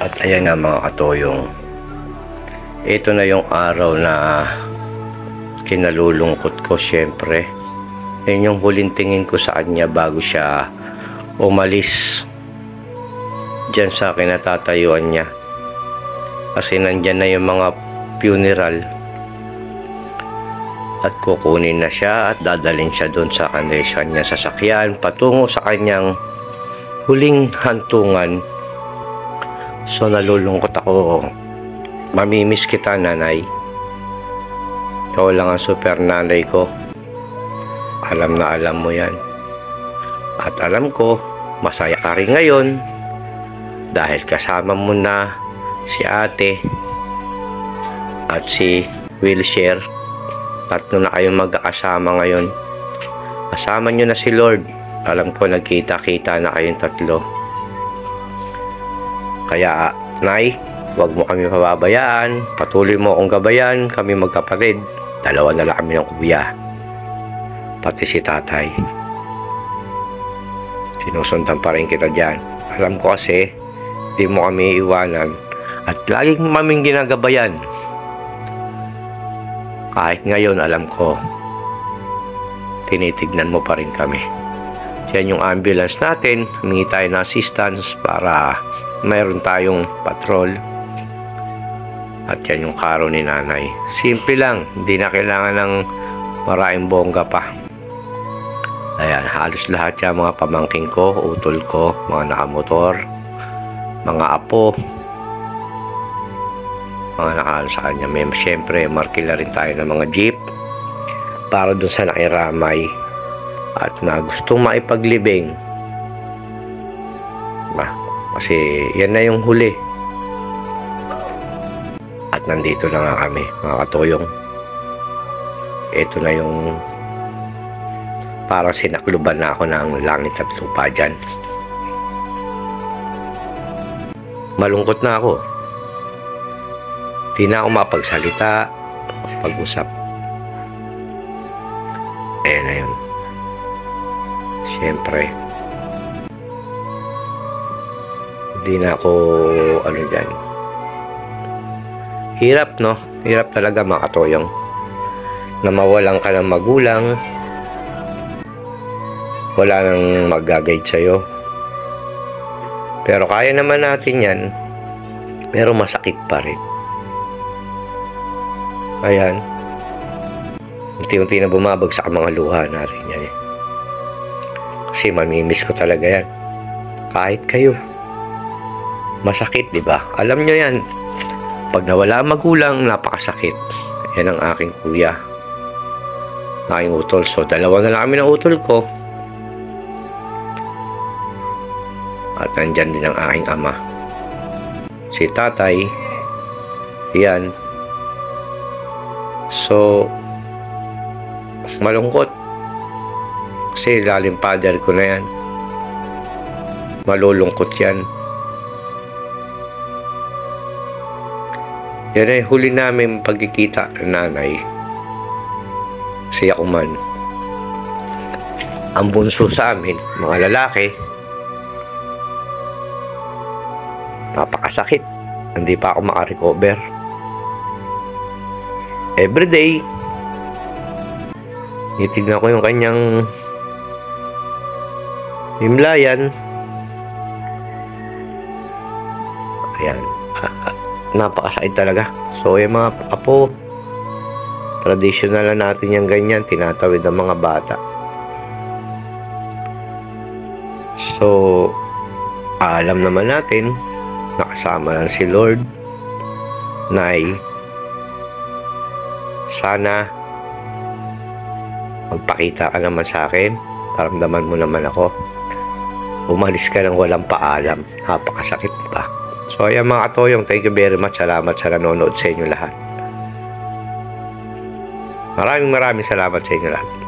At ayan nga mga katoyong, ito na yung araw na kinalulungkot ko syempre. Yun yung huling tingin ko sa kanya bago siya umalis dyan sa kinatatayuan niya. Kasi nandyan na yung mga funeral at kukunin na siya at dadalhin siya doon sa kanya sasakyan patungo sa kanyang huling hantungan. So nalulungkot ako. Mamimiss kita, nanay. Ikaw lang ang super nanay ko. Alam na alam mo yan. At alam ko, masaya ka rin ngayon dahil kasama mo na si ate at si Wilshire. Tatlo na kayong magkakasama ngayon. Kasama nyo na si Lord. Alam ko nagkita-kita na kayong tatlo. Kaya, nay, huwag mo kami pababayaan. Patuloy mo akong gabayan. Kami magkapatid. Dalawa na lang kami ng kuya. Pati si tatay. Sinusundan pa rin kita dyan. Alam ko kasi, di mo kami iiwanan. At laging maming ginagabayan. Kahit ngayon, alam ko, tinitignan mo pa rin kami. Yan yung ambulance natin. Humingi tayo ng assistance para mayroon tayong patrol. At yan yung karo ni nanay. Simple lang. Hindi na kailangan ng maraming bongga pa. Ayan, halos lahat yan mga pamangking ko, utol ko, mga nakamotor, mga apo, mga nakahalo sa kanya. May syempre, markila rin tayo ng mga jeep para dun sa nakiramay at na gustong maipaglibing. Kasi yan na yung huli. At nandito na nga kami, mga katoyong. Ito na yung parang sinakluban na ako ng langit at lupa dyan. Malungkot na ako. Di na ako mapagsalita, pag-usap. Ayan na yun. Siyempre, di na ako dyan. Hirap, no? Hirap talaga mga katoyong na mawalan ka ng magulang, wala nang mag-guide sa'yo. Pero kaya naman natin yan, pero masakit pa rin. Ayan, unti-unti na bumabagsak ang mga luha natin yan kasi mamimiss ko talaga yan. Kahit kayo, masakit, di ba? Alam nyo yan. Pag nawala ang magulang, napakasakit. Yan ang aking kuya, aking utol. So, dalawa na lang kami ng utol ko. At nandyan din ang aking ama. Si tatay, yan. So, malungkot. Kasi lalim father ko na yan. Malulungkot yan. Yan ay huli namin pagkikita ng nanay. Siya kuman. Ang bunso sa amin, mga lalaki, napakasakit. Hindi pa ako makarecover. Everyday, itignan ko yung kanyang himlayan. Ayan. Napakasakit talaga. So, yung mga apo, traditional na natin yung ganyan, tinatawid ng mga bata. So, alam naman natin, nakasama lang si Lord. Nay, sana magpakita ka naman sa akin. Paramdaman mo naman ako. Umalis ka nang walang paalam. Napakasakit, diba? So, ayan mga katoyong, thank you very much. Salamat sa nanonood sa inyo lahat. Maraming salamat sa inyo lahat.